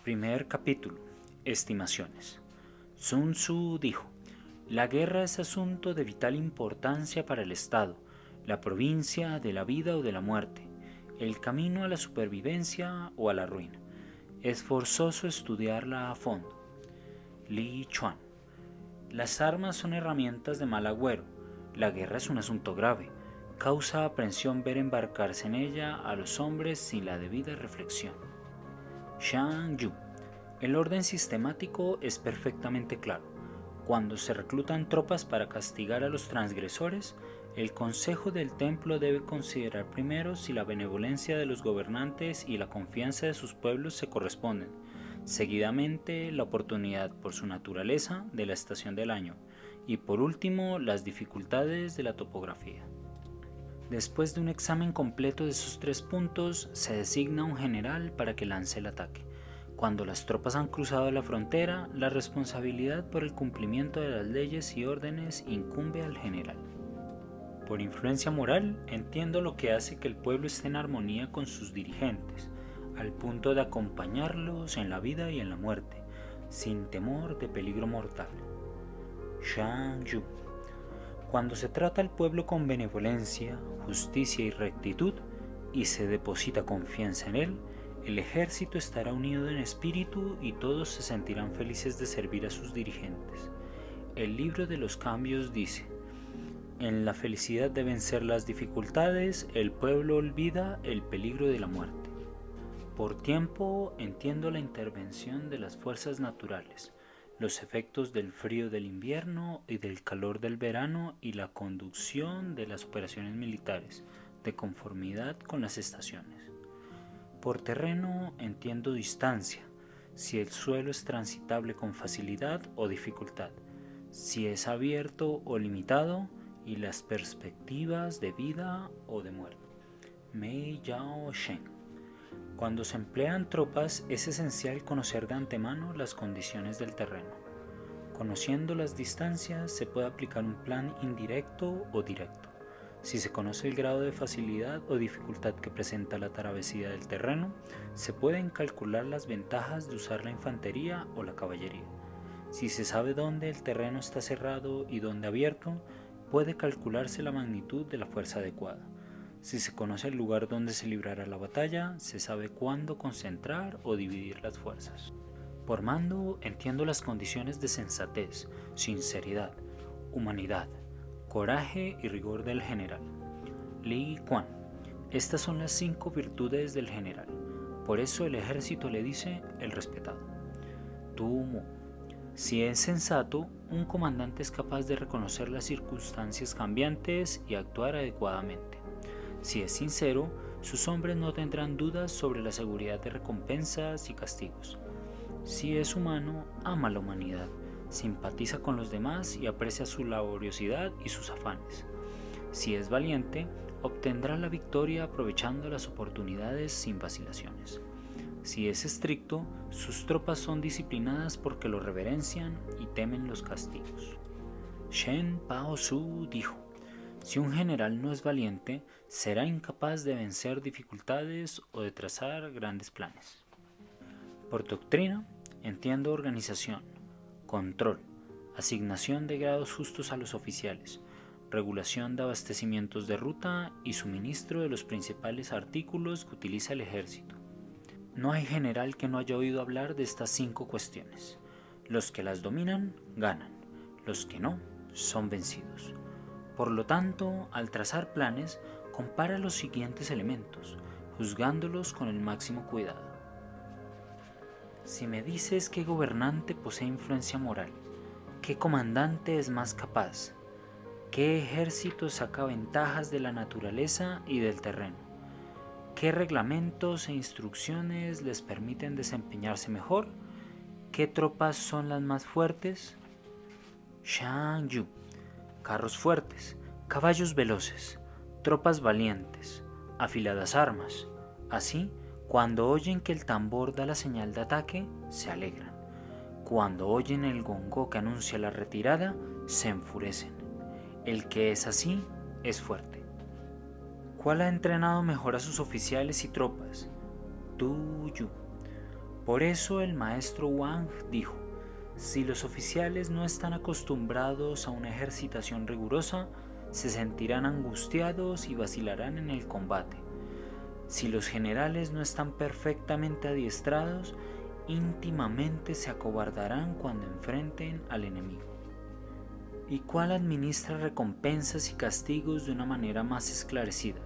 Primer capítulo. Estimaciones. Sun Tzu dijo: la guerra es asunto de vital importancia para el Estado, la provincia, de la vida o de la muerte, el camino a la supervivencia o a la ruina. Es forzoso estudiarla a fondo. Li Chuan. Las armas son herramientas de mal agüero. La guerra es un asunto grave. Causa aprensión ver embarcarse en ella a los hombres sin la debida reflexión. Shang Yu. El orden sistemático es perfectamente claro. Cuando se reclutan tropas para castigar a los transgresores, el Consejo del Templo debe considerar primero si la benevolencia de los gobernantes y la confianza de sus pueblos se corresponden, seguidamente la oportunidad por su naturaleza de la estación del año y por último las dificultades de la topografía. Después de un examen completo de esos tres puntos, se designa un general para que lance el ataque. Cuando las tropas han cruzado la frontera, la responsabilidad por el cumplimiento de las leyes y órdenes incumbe al general. Por influencia moral, entiendo lo que hace que el pueblo esté en armonía con sus dirigentes, al punto de acompañarlos en la vida y en la muerte, sin temor de peligro mortal. Shang Yu. Cuando se trata al pueblo con benevolencia, justicia y rectitud, y se deposita confianza en él, el ejército estará unido en espíritu y todos se sentirán felices de servir a sus dirigentes. El libro de los cambios dice: en la felicidad de vencer las dificultades, el pueblo olvida el peligro de la muerte. Por tiempo entiendo la intervención de las fuerzas naturales, los efectos del frío del invierno y del calor del verano y la conducción de las operaciones militares, de conformidad con las estaciones. Por terreno entiendo distancia, si el suelo es transitable con facilidad o dificultad, si es abierto o limitado, y las perspectivas de vida o de muerte. Mei Yao Shen. Cuando se emplean tropas es esencial conocer de antemano las condiciones del terreno. Conociendo las distancias se puede aplicar un plan indirecto o directo. Si se conoce el grado de facilidad o dificultad que presenta la travesía del terreno, se pueden calcular las ventajas de usar la infantería o la caballería. Si se sabe dónde el terreno está cerrado y dónde abierto, puede calcularse la magnitud de la fuerza adecuada. Si se conoce el lugar donde se librará la batalla, se sabe cuándo concentrar o dividir las fuerzas. Por mando entiendo las condiciones de sensatez, sinceridad, humanidad, coraje y rigor del general. Li Kuan. Estas son las 5 virtudes del general. Por eso el ejército le dice el respetado. Tu Mu. Si es sensato, un comandante es capaz de reconocer las circunstancias cambiantes y actuar adecuadamente. Si es sincero, sus hombres no tendrán dudas sobre la seguridad de recompensas y castigos. Si es humano, ama la humanidad, simpatiza con los demás y aprecia su laboriosidad y sus afanes. Si es valiente, obtendrá la victoria aprovechando las oportunidades sin vacilaciones. Si es estricto, sus tropas son disciplinadas porque lo reverencian y temen los castigos. Shen Pao Su dijo: si un general no es valiente, será incapaz de vencer dificultades o de trazar grandes planes. Por doctrina, entiendo organización, control, asignación de grados justos a los oficiales, regulación de abastecimientos de ruta y suministro de los principales artículos que utiliza el ejército. No hay general que no haya oído hablar de estas 5 cuestiones. Los que las dominan, ganan. Los que no, son vencidos. Por lo tanto, al trazar planes, compara los siguientes elementos, juzgándolos con el máximo cuidado. Si me dices qué gobernante posee influencia moral, qué comandante es más capaz, qué ejército saca ventajas de la naturaleza y del terreno, ¿qué reglamentos e instrucciones les permiten desempeñarse mejor? ¿Qué tropas son las más fuertes? Shang Yu. Carros fuertes, caballos veloces, tropas valientes, afiladas armas. Así, cuando oyen que el tambor da la señal de ataque, se alegran. Cuando oyen el gongó que anuncia la retirada, se enfurecen. El que es así, es fuerte. ¿Cuál ha entrenado mejor a sus oficiales y tropas? Tu Yu. Por eso el maestro Wang dijo: si los oficiales no están acostumbrados a una ejercitación rigurosa, se sentirán angustiados y vacilarán en el combate. Si los generales no están perfectamente adiestrados, íntimamente se acobardarán cuando enfrenten al enemigo. ¿Y cuál administra recompensas y castigos de una manera más esclarecida?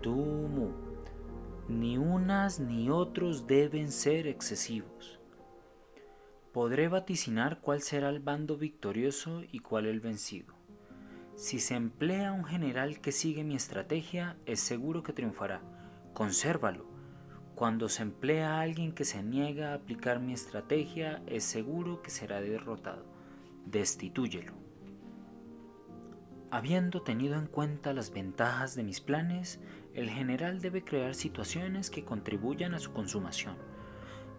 Tu Mu. Ni unas ni otros deben ser excesivos. Podré vaticinar cuál será el bando victorioso y cuál el vencido. Si se emplea un general que sigue mi estrategia, es seguro que triunfará. Consérvalo. Cuando se emplea a alguien que se niega a aplicar mi estrategia, es seguro que será derrotado. Destitúyelo. Habiendo tenido en cuenta las ventajas de mis planes, el general debe crear situaciones que contribuyan a su consumación.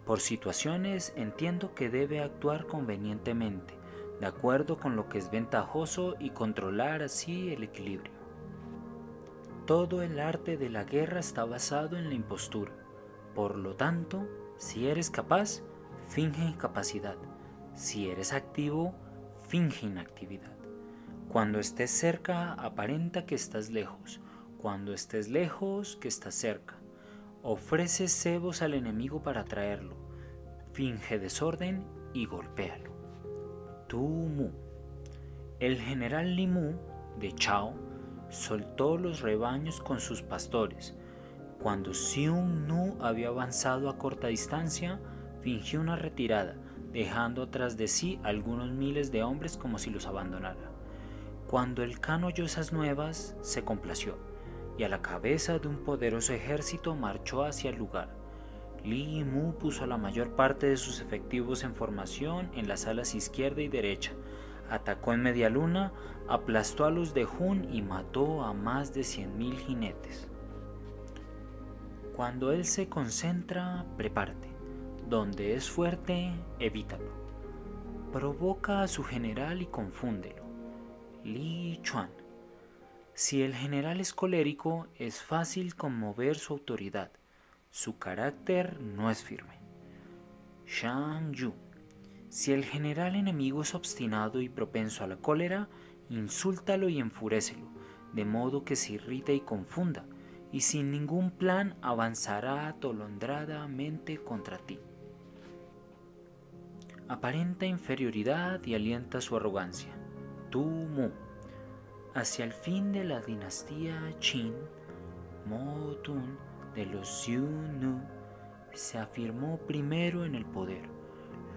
Por situaciones entiendo que debe actuar convenientemente, de acuerdo con lo que es ventajoso y controlar así el equilibrio. Todo el arte de la guerra está basado en la impostura. Por lo tanto, si eres capaz, finge incapacidad. Si eres activo, finge inactividad. Cuando estés cerca, aparenta que estás lejos. Cuando estés lejos, que estás cerca. Ofrece cebos al enemigo para atraerlo. Finge desorden y golpéalo. Tu Mu. El general Li Mu de Chao soltó los rebaños con sus pastores. Cuando Xiong Nu había avanzado a corta distancia, fingió una retirada, dejando atrás de sí algunos miles de hombres como si los abandonara. Cuando el Khan oyó esas nuevas, se complació, y a la cabeza de un poderoso ejército marchó hacia el lugar. Li Mu puso la mayor parte de sus efectivos en formación en las alas izquierda y derecha, atacó en media luna, aplastó a los de Hun y mató a más de 100.000 jinetes. Cuando él se concentra, prepárate. Donde es fuerte, evítalo. Provoca a su general y confúndelo. Li Chuan. Si el general es colérico, es fácil conmover su autoridad. Su carácter no es firme. Shang Yu. Si el general enemigo es obstinado y propenso a la cólera, insúltalo y enfurécelo, de modo que se irrite y confunda, y sin ningún plan avanzará atolondradamente contra ti. Aparenta inferioridad y alienta su arrogancia. Tu Mu. Hacia el fin de la dinastía Qin, Mo Tun de los Xiong Nu se afirmó primero en el poder.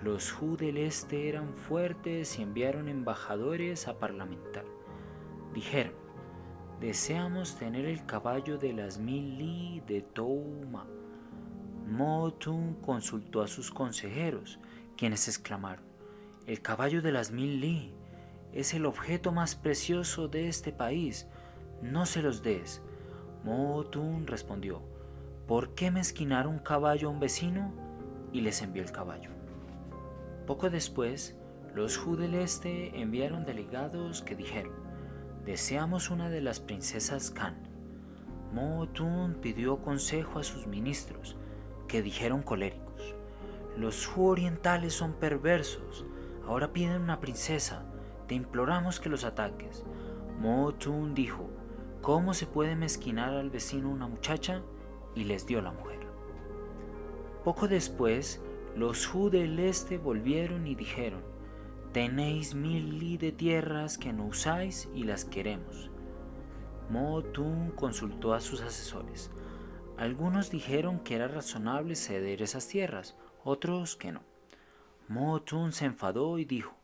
Los Hu del Este eran fuertes y enviaron embajadores a parlamentar. Dijeron: deseamos tener el caballo de las 1000 li de Tou Ma. Mo Tun consultó a sus consejeros, quienes exclamaron: el caballo de las 1000 li es el objeto más precioso de este país, no se los des. Mo Tun respondió: ¿por qué mezquinar un caballo a un vecino? Y les envió el caballo. Poco después, los Hu del Este enviaron delegados que dijeron: deseamos una de las princesas Khan. Mo Tun pidió consejo a sus ministros, que dijeron coléricos: los Hu orientales son perversos, ahora piden una princesa, te imploramos que los ataques. Mo Tun dijo: ¿cómo se puede mezquinar al vecino una muchacha? Y les dio la mujer. Poco después, los Hu del Este volvieron y dijeron: tenéis 1000 li de tierras que no usáis y las queremos. Mo Tun consultó a sus asesores. Algunos dijeron que era razonable ceder esas tierras, otros que no. Mo Tun se enfadó y dijo: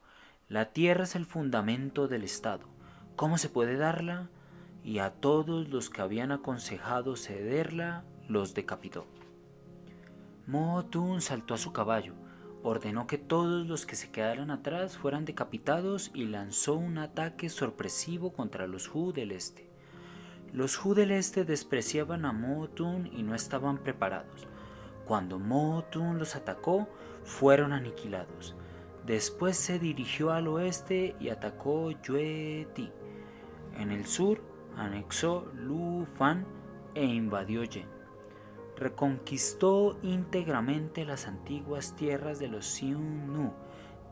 la tierra es el fundamento del Estado, ¿cómo se puede darla? Y a todos los que habían aconsejado cederla, los decapitó. Mo Tun saltó a su caballo, ordenó que todos los que se quedaran atrás fueran decapitados y lanzó un ataque sorpresivo contra los Hu del Este. Los Hu del Este despreciaban a Mo Tun y no estaban preparados. Cuando Mo Tun los atacó, fueron aniquilados. Después se dirigió al oeste y atacó Yue Ti. En el sur anexó Lu Fan e invadió Yen. reconquistó íntegramente las antiguas tierras de los Xiongnu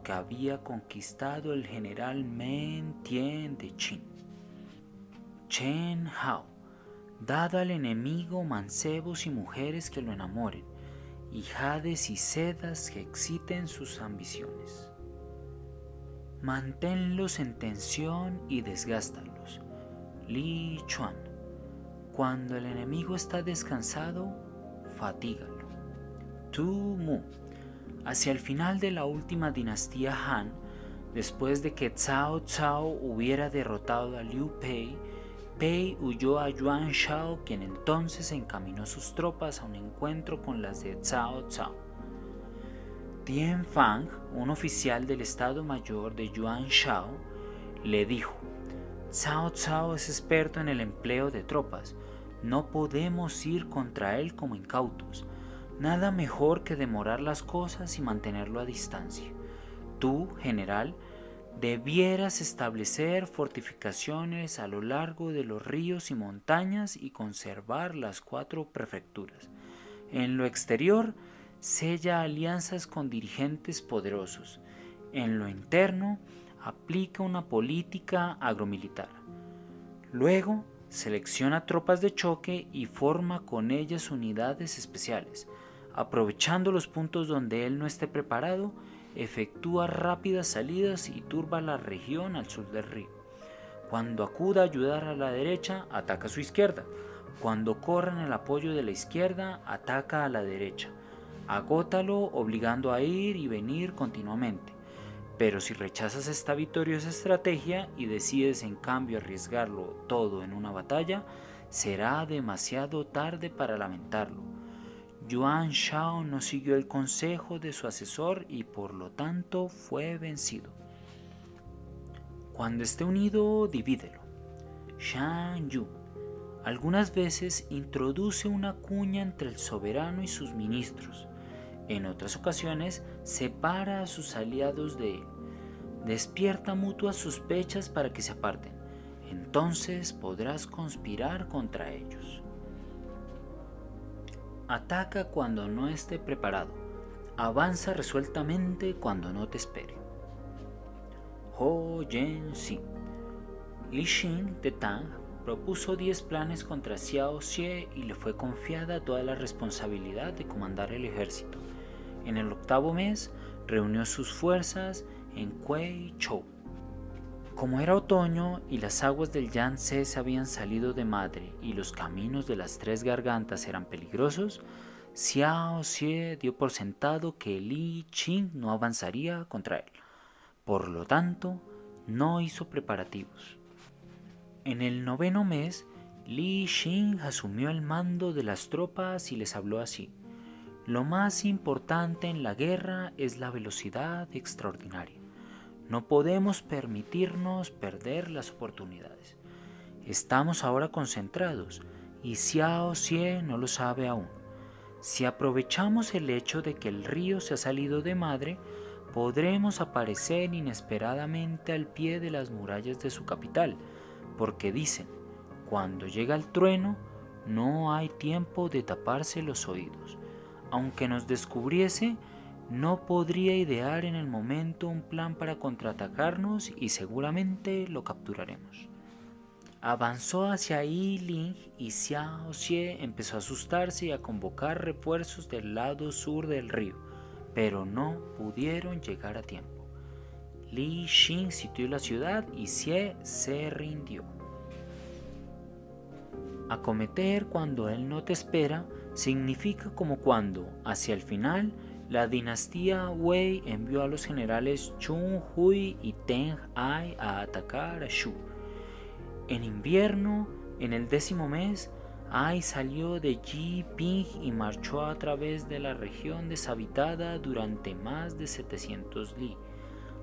que había conquistado el general Men Tien de Qin. Chen Hao, dad al enemigo mancebos y mujeres que lo enamoren, y jades y sedas que exciten sus ambiciones. Manténlos en tensión y desgástalos. Li Chuan, cuando el enemigo está descansado, fatígalo. Tu Mu, hacia el final de la última dinastía Han, después de que Cao Cao hubiera derrotado a Liu Pei, Pei huyó a Yuan Shao, quien entonces encaminó sus tropas a un encuentro con las de Cao Cao. Tian Fang, un oficial del Estado Mayor de Yuan Shao, le dijo: Cao Cao es experto en el empleo de tropas, no podemos ir contra él como incautos. Nada mejor que demorar las cosas y mantenerlo a distancia. Tú, general, debieras establecer fortificaciones a lo largo de los ríos y montañas y conservar las 4 prefecturas. En lo exterior, sella alianzas con dirigentes poderosos. En lo interno, aplica una política agromilitar. Luego, selecciona tropas de choque y forma con ellas unidades especiales. Aprovechando los puntos donde él no esté preparado, efectúa rápidas salidas y turba la región al sur del río. Cuando acuda a ayudar a la derecha, ataca a su izquierda. Cuando corra en el apoyo de la izquierda, ataca a la derecha. Agótalo obligando a ir y venir continuamente. Pero si rechazas esta victoriosa estrategia y decides en cambio arriesgarlo todo en una batalla, será demasiado tarde para lamentarlo. Yuan Shao no siguió el consejo de su asesor y por lo tanto fue vencido. Cuando esté unido, divídelo. Shan Yu algunas veces introduce una cuña entre el soberano y sus ministros. En otras ocasiones separa a sus aliados de él. Despierta mutuas sospechas para que se aparten. Entonces podrás conspirar contra ellos. Ataca cuando no esté preparado. Avanza resueltamente cuando no te espere. Ho Yen-si. Li Xin de Tang propuso 10 planes contra Xiao Xie y le fue confiada toda la responsabilidad de comandar el ejército. En el 8º mes reunió sus fuerzas en Kwei-chou. Como era otoño y las aguas del Yangtze se habían salido de madre y los caminos de las 3 gargantas eran peligrosos, Xiao Xie dio por sentado que Li Qin no avanzaría contra él. Por lo tanto, no hizo preparativos. En el 9º mes, Li Qin asumió el mando de las tropas y les habló así: lo más importante en la guerra es la velocidad extraordinaria. No podemos permitirnos perder las oportunidades. Estamos ahora concentrados y Xiao Xie no lo sabe aún. Si aprovechamos el hecho de que el río se ha salido de madre, podremos aparecer inesperadamente al pie de las murallas de su capital, porque dicen, cuando llega el trueno, no hay tiempo de taparse los oídos. Aunque nos descubriese, no podría idear en el momento un plan para contraatacarnos y seguramente lo capturaremos. Avanzó hacia Yiling y Xiao Xie empezó a asustarse y a convocar refuerzos del lado sur del río, pero no pudieron llegar a tiempo. Li Xin sitió la ciudad y Xie se rindió. Acometer cuando él no te espera significa como cuando, hacia el final, la dinastía Wei envió a los generales Chun Hui y Teng Ai a atacar a Shu. En invierno, en el 10º mes, Ai salió de Yiping y marchó a través de la región deshabitada durante más de 700 li,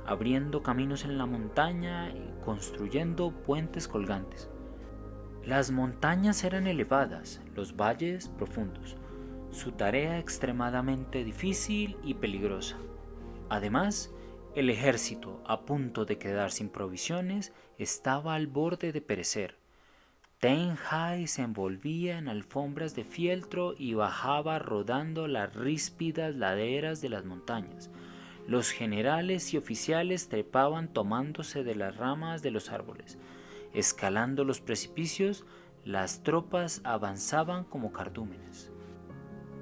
abriendo caminos en la montaña y construyendo puentes colgantes. Las montañas eran elevadas, los valles profundos, su tarea extremadamente difícil y peligrosa. Además, el ejército, a punto de quedar sin provisiones, estaba al borde de perecer. Ten Hai se envolvía en alfombras de fieltro y bajaba rodando las ríspidas laderas de las montañas. Los generales y oficiales trepaban tomándose de las ramas de los árboles. Escalando los precipicios, las tropas avanzaban como cardúmenes.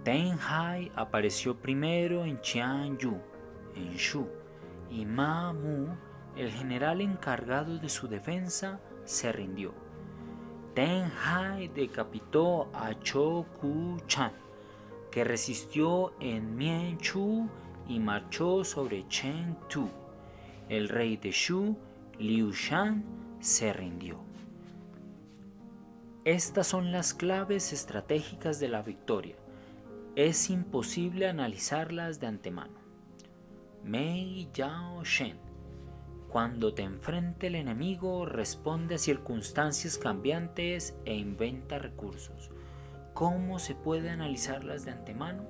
Ten Hai apareció primero en Qianyu, en Shu, y Ma Mu, el general encargado de su defensa, se rindió. Ten Hai decapitó a Cho Ku Chan, que resistió en Mien Chu y marchó sobre Chen Tu. El rey de Shu, Liu Shan, se rindió. Estas son las claves estratégicas de la victoria. Es imposible analizarlas de antemano. Mei Yao Shen. Cuando te enfrente el enemigo, responde a circunstancias cambiantes e inventa recursos. ¿Cómo se puede analizarlas de antemano?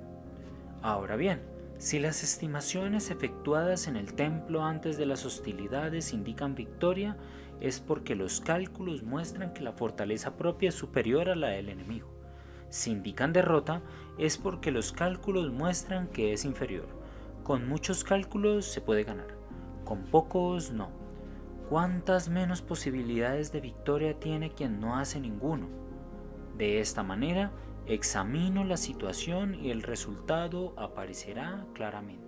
Ahora bien, si las estimaciones efectuadas en el templo antes de las hostilidades indican victoria, es porque los cálculos muestran que la fortaleza propia es superior a la del enemigo. Si indican derrota, es porque los cálculos muestran que es inferior. Con muchos cálculos se puede ganar, con pocos no. ¿Cuántas menos posibilidades de victoria tiene quien no hace ninguno? De esta manera, examino la situación y el resultado aparecerá claramente.